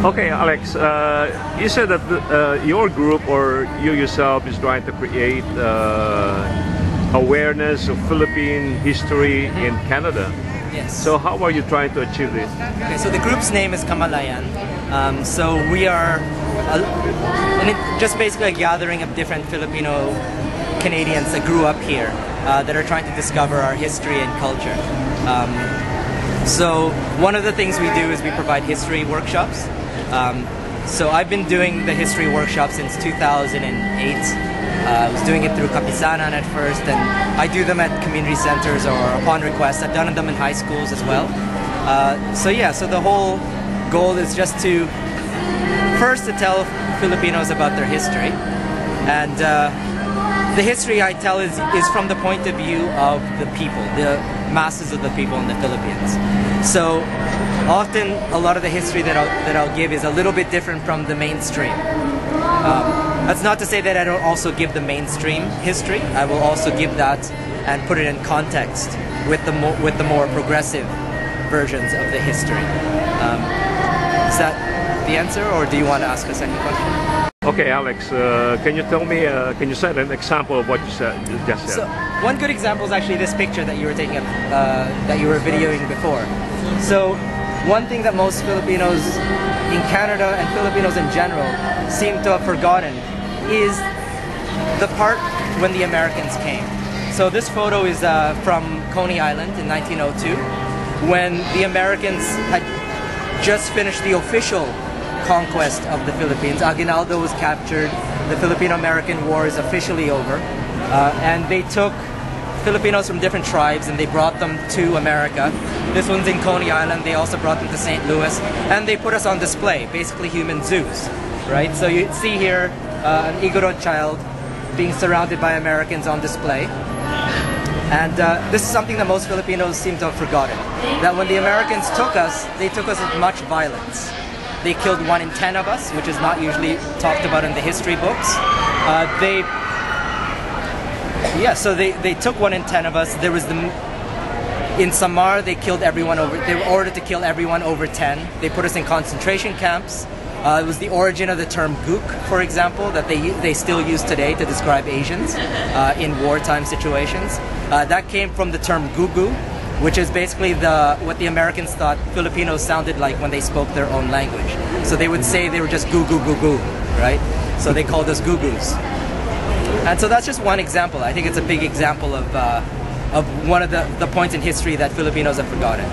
Okay, Alex, you said that your group or you yourself is trying to create awareness of Philippine history in Canada. Yes. So how are you trying to achieve this? Okay, so the group's name is Kamalayan. So we are just basically a gathering of different Filipino-Canadians that grew up here that are trying to discover our history and culture. So one of the things we do is we provide history workshops. So I've been doing the history workshop since 2008. I was doing it through Kapisanan at first, and I do them at community centers or upon request. I've done them in high schools as well. So yeah, so the whole goal is just to first to tell Filipinos about their history, and the history I tell is from the point of view of the people, the masses of the people in the Philippines. So often a lot of the history that I'll give is a little bit different from the mainstream. That's not to say that I don't also give the mainstream history. I will also give that and put it in context with the more progressive versions of the history. Is that the answer, or do you want to ask a second question? Okay, Alex, can you tell me, can you set an example of what you just said? So, one good example is actually this picture that you were taking up, that you were videoing before. So, one thing that most Filipinos in Canada and Filipinos in general seem to have forgotten is the part when the Americans came. So this photo is from Coney Island in 1902, when the Americans had just finished the official conquest of the Philippines. Aguinaldo was captured, the Filipino-American War is officially over, and they took Filipinos from different tribes and they brought them to America. This one's in Coney Island. They also brought them to St. Louis, and they put us on display, basically human zoos, right? So you see here an Igorot child being surrounded by Americans on display. And this is something that most Filipinos seem to have forgotten. That when the Americans took us, they took us with much violence. They killed 1 in 10 of us, which is not usually talked about in the history books. So they took 1 in 10 of us. There was in Samar, they killed everyone over. They were ordered to kill everyone over 10. They put us in concentration camps. It was the origin of the term "gook," for example, that they still use today to describe Asians in wartime situations. That came from the term "gugu," which is basically what the Americans thought Filipinos sounded like when they spoke their own language. So they would say they were just "goo goo goo goo," right? So they called us "gugus." And so that's just one example. I think it's a big example of one of the points in history that Filipinos have forgotten.